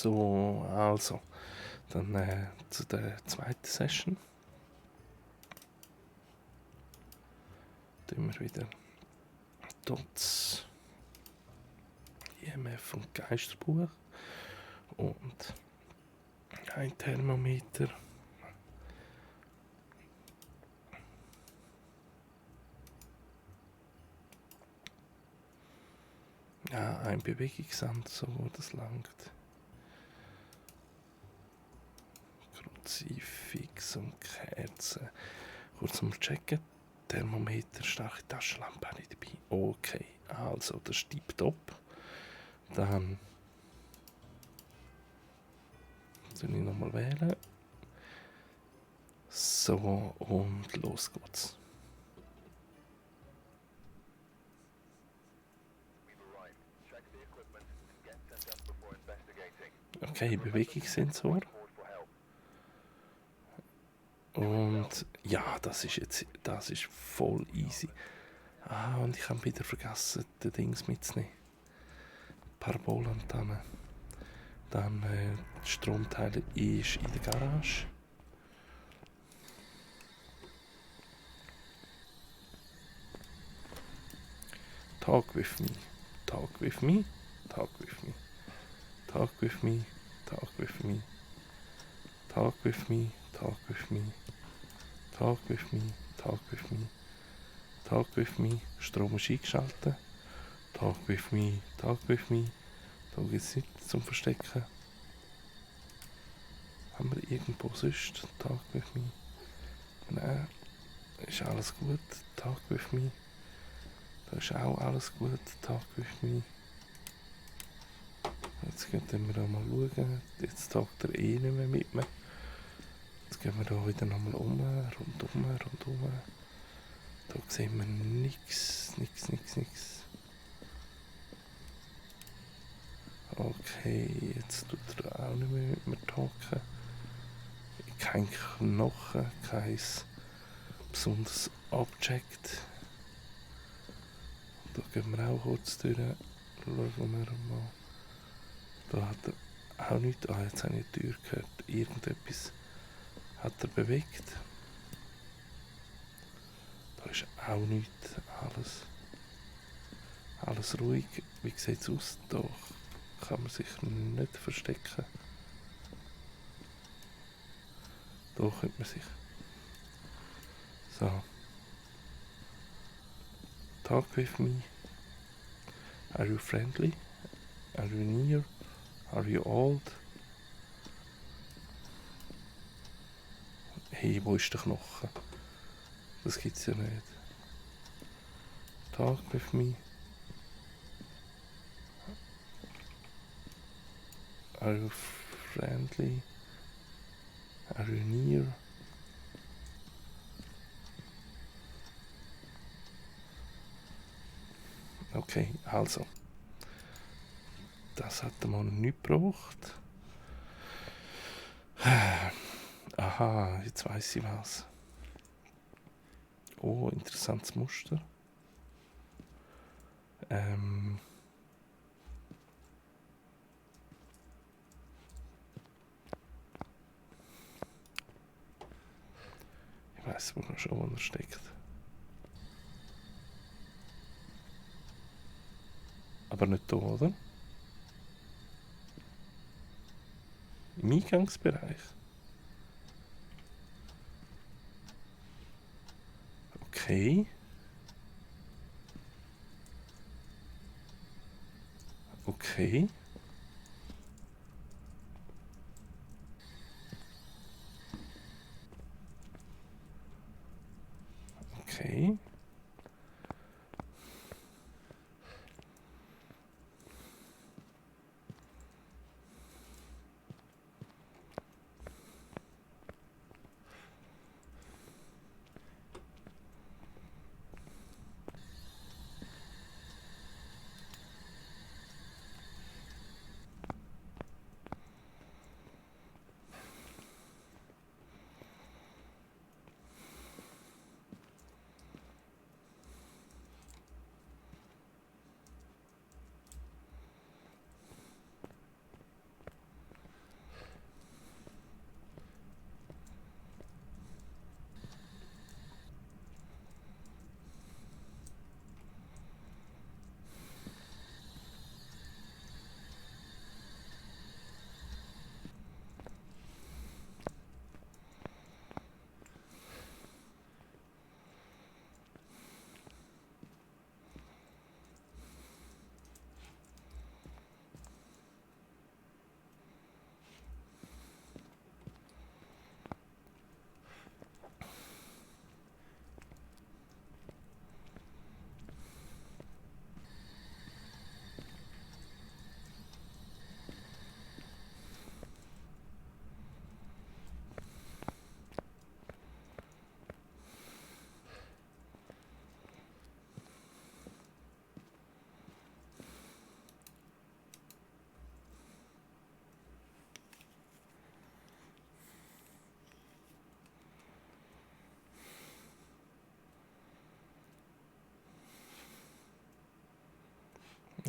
So, also, dann zu der zweiten Session. Tun wir wieder Dots, IMF und Geisterbuch und ein Thermometer. Ja, ein Bewegungssensor, das langt. Kruzifix und Kerzen. Kurz mal checken. Thermometer, starke Taschenlampe habe ich dabei. Okay, also das ist tipptopp. Dann soll ich nochmal wählen. So, und los geht's. Okay, Bewegungssensor. Und ja, das ist voll easy. Ah, und ich habe wieder vergessen, den Dings mitzunehmen. Parabolantenne. Dann das Stromteil ist in der Garage. Talk with me, talk with me, talk with me, talk with me, talk with me, talk with me, talk with me, talk with me, talk with me, talk with me. Strom ist eingeschaltet. Talk with me, talk with me. Da gibt es nichts zum Verstecken. Haben wir irgendwo sonst? Talk with me. Nein, ist alles gut. Talk with me. Da ist auch alles gut. Talk with me. Jetzt können wir auch mal schauen. Jetzt talkt er eh nicht mehr mit mir. Jetzt gehen wir da wieder nochmal rundum. Da sehen wir nichts. Okay, jetzt tut er auch nicht mehr mit mir talken. Kein Knochen, kein besonderes Objekt. Da gehen wir auch kurz durch. Schauen wir mal. Da hat er auch nichts. Ah, jetzt habe ich die Tür gehört. Irgendetwas hat er bewegt. Da ist auch nichts. Alles ruhig. Wie sieht es aus? Da kann man sich nicht verstecken. Da könnte man sich. So. Talk with me. Are you friendly? Are you near? Are you old? Hey, wo ist der Knochen? Das gibt's ja nicht. Talk with me. Are you friendly? Are you near? Okay, also. Das hat man nicht gebraucht. Aha, jetzt weiss ich was. Oh, interessantes Muster. Ich weiss wohl schon, wo er steckt. Aber nicht hier, oder? Im Eingangsbereich. Okay. Okay. Okay.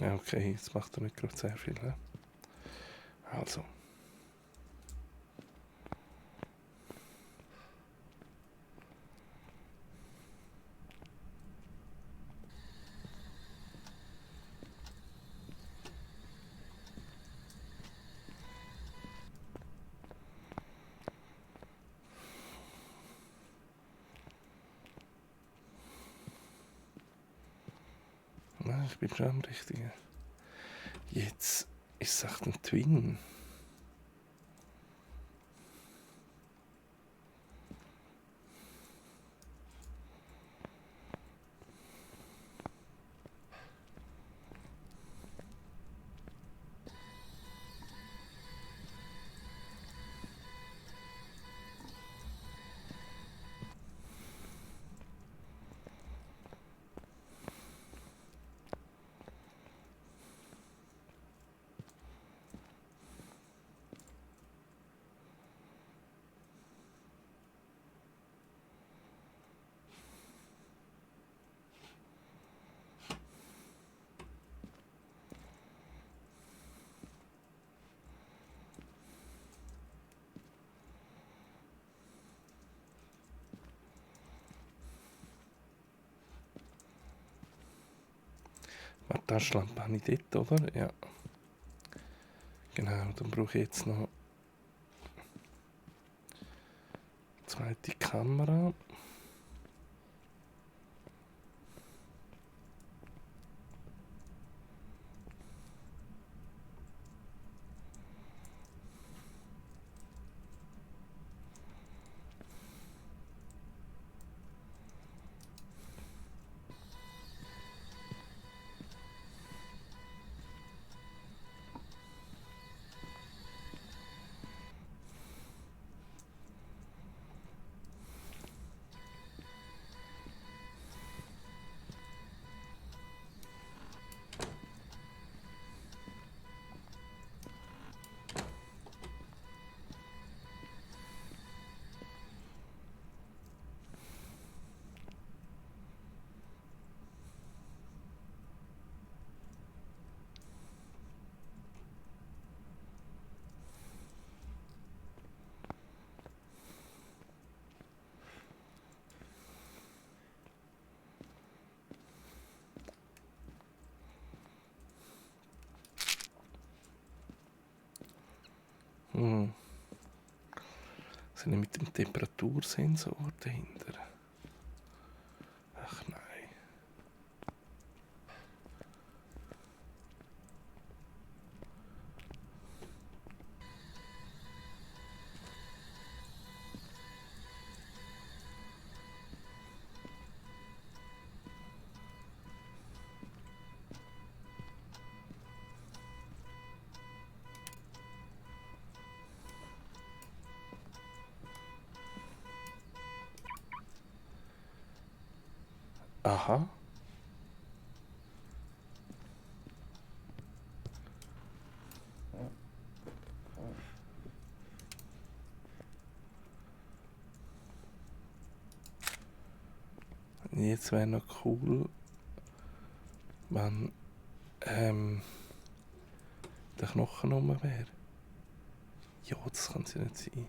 Ja, okay, jetzt macht er nicht gerade sehr viel. He? Also. Ja, ich bin schon am richtigen. Jetzt ist es echt ein Twin. Die Taschenlampe habe ich dort, oder? Ja. Genau, dann brauche ich jetzt noch eine zweite Kamera. Sind mit dem Temperatursensor dahinter? Ach nein. Aha. Jetzt wäre noch cool, wenn der Knochen rum wäre. Ja, das kann es ja nicht sein.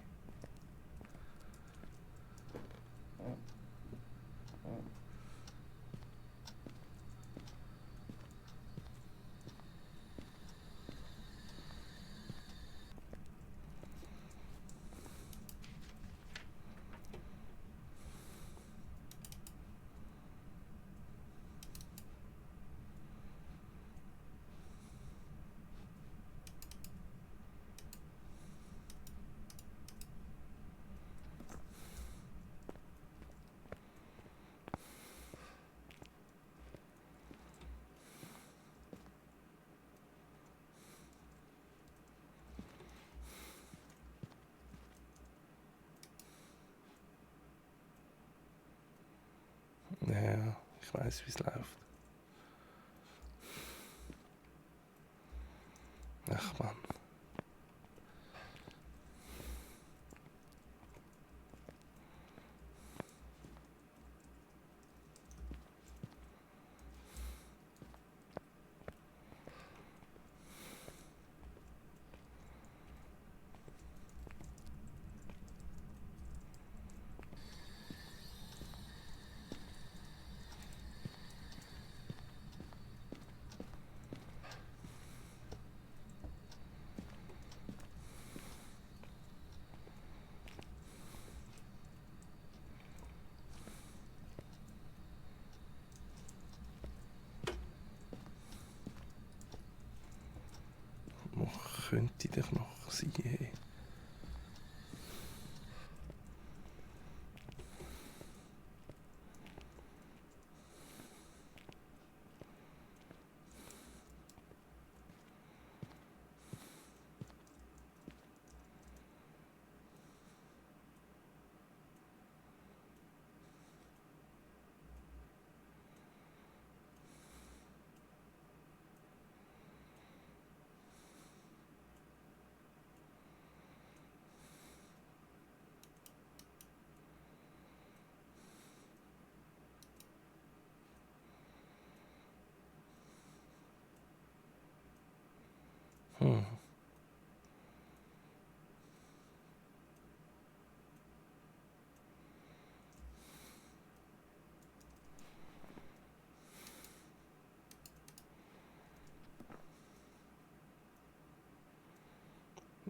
Ja, ich weiß, wie es läuft. Ach Mann. könnte der Knochen sein? Hey?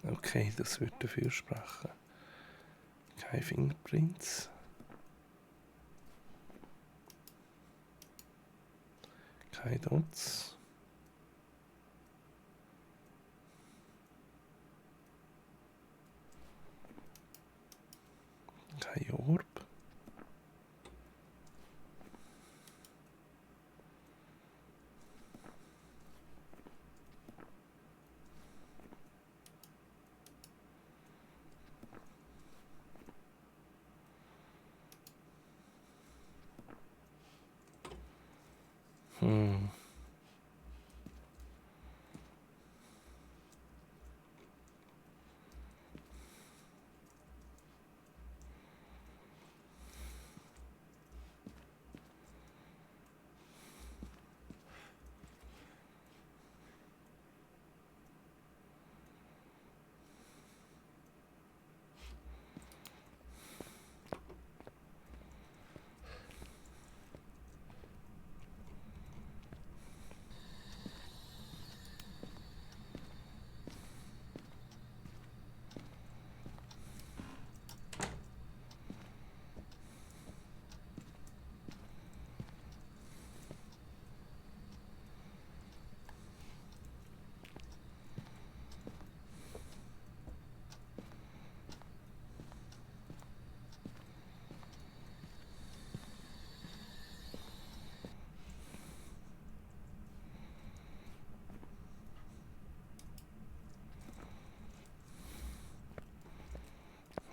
Okay, das würde dafür sprechen. Keine Fingerprints. Keine Dots. Kein Orb.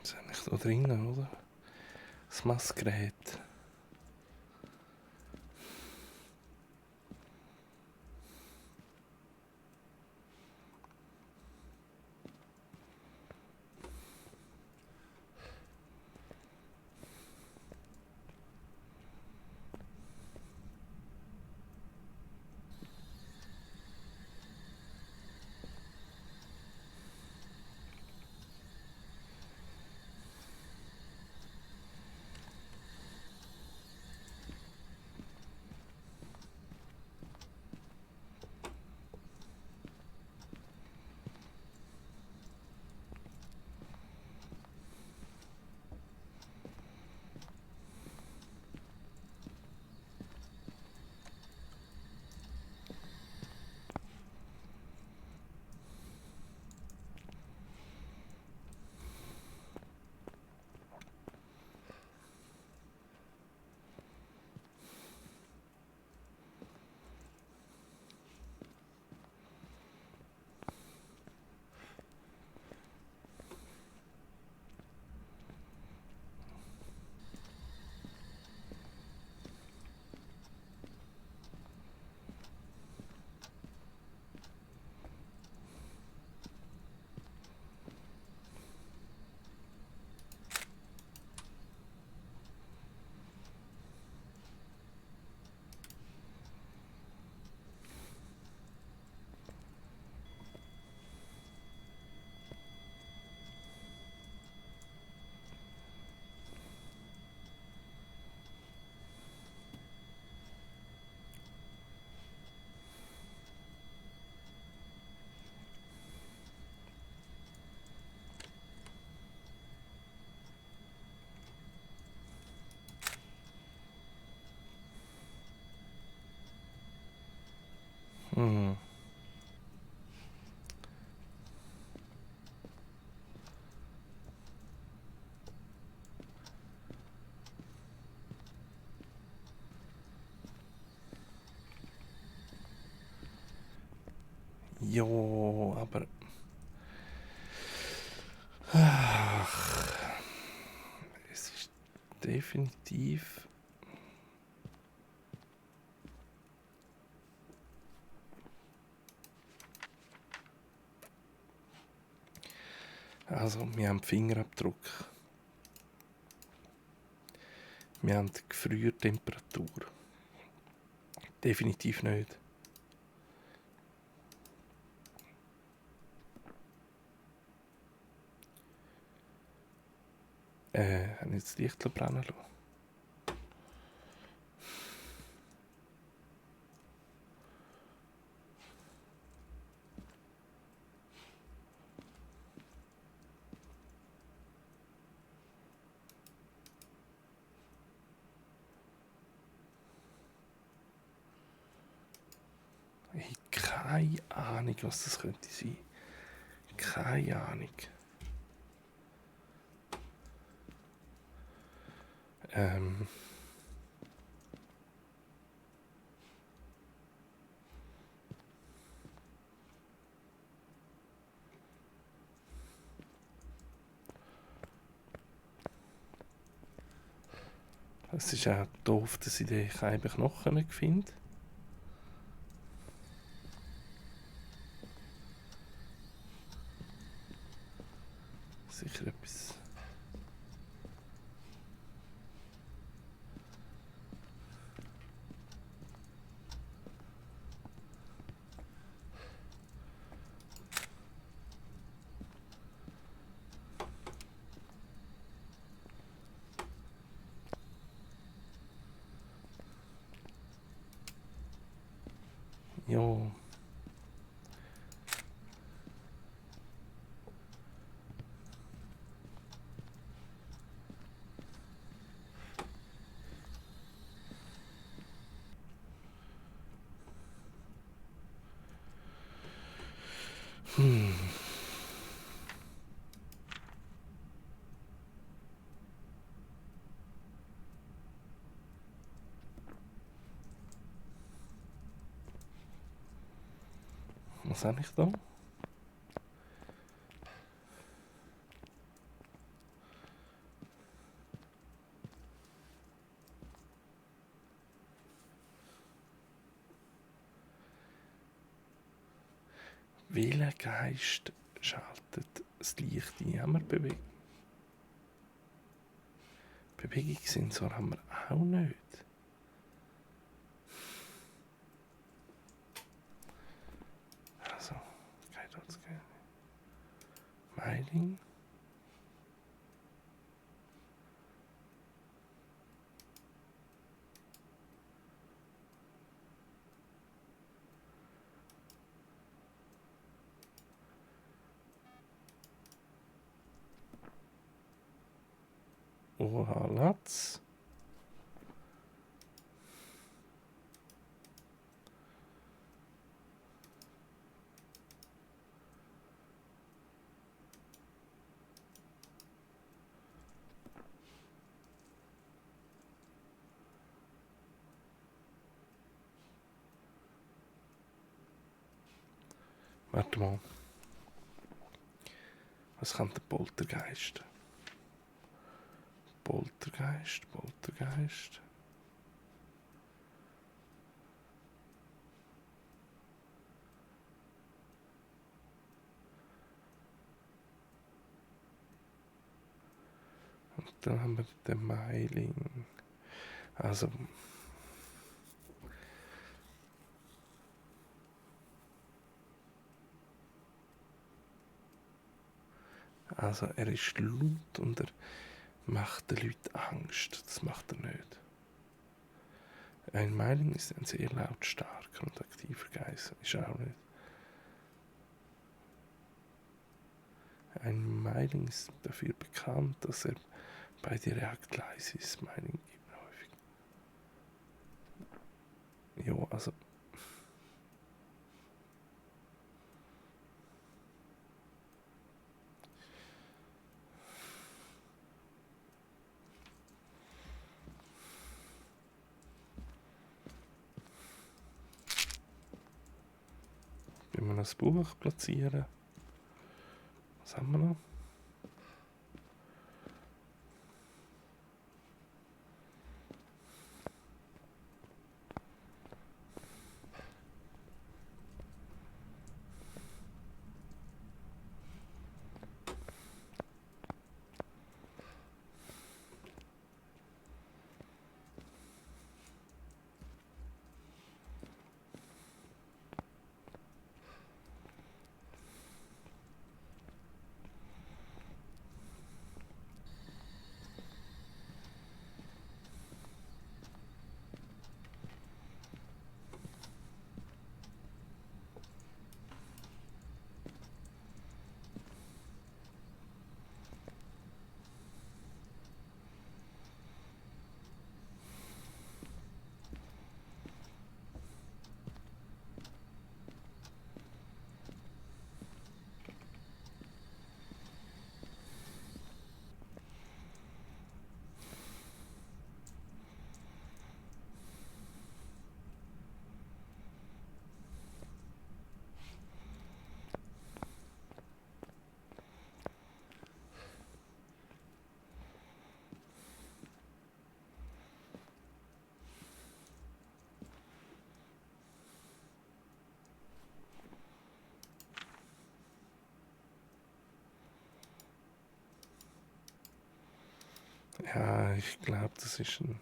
Das ist eigentlich da drinnen, oder? Das Messgerät. Jo, aber... Ach, es ist definitiv... Also, wir haben Fingerabdruck. Wir haben die Gefriertemperatur. Definitiv nicht. Haben jetzt das Licht brennen lassen? Ich habe keine Ahnung, was das könnte sein. Keine Ahnung. Es ist auch doof, dass ich den keine Knochen nicht finde. Sicher etwas. Jo. Was habe ich da? Welcher Geist schaltet das Licht ein? Haben wir Bewegungssensor haben wir auch nicht. Also, geht das gerne. Meiling. Oha, Latz. Warte mal. Was kann der Poltergeist? Poltergeist. Und dann haben wir den Meiling. Also er ist laut und er macht den Leuten Angst. Das macht er nicht. Ein Meiling ist ein sehr lautstarker und aktiver Geist. Ist er auch nicht. Ein Meiling ist dafür bekannt, dass er bei dir reakt leise ist. Meiling gibt häufig. Jo, also. Tun wir noch das Buch platzieren. Was haben wir noch? Ja, ich glaube, das ist ein...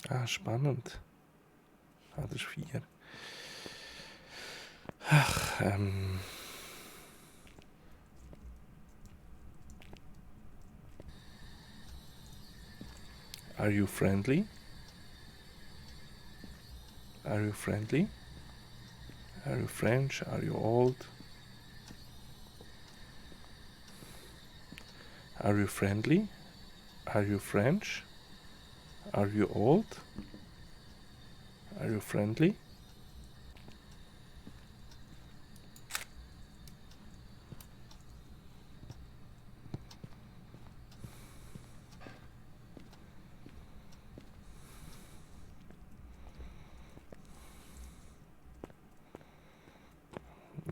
Ah, spannend. Ah, das ist 4. Ach, Are you friendly? Are you friendly? Are you French? Are you old? Are you friendly? Are you French? Are you old? Are you friendly?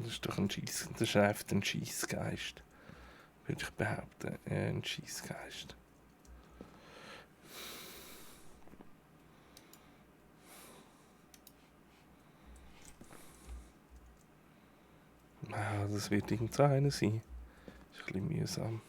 Das ist doch das ist einfach ein Scheissgeist, würde ich behaupten. Ein Scheissgeist. Ah, das wird irgend so einer sein. Das ist ein bisschen mühsam.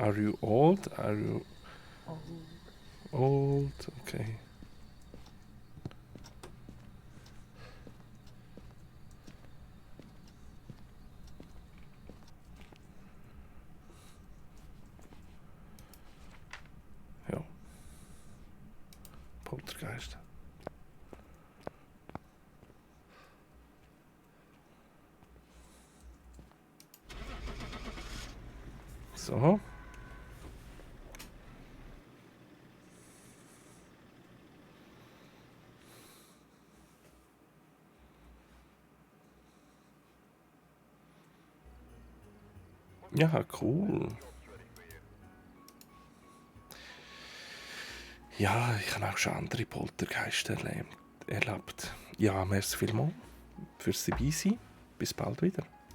Are you old? Are you old? Okay. Ja. Poltergeist. So. Ja, cool. Ja, ich habe auch schon andere Poltergeister erlebt. Ja, merci vielmals fürs dabei sein. Bis bald wieder.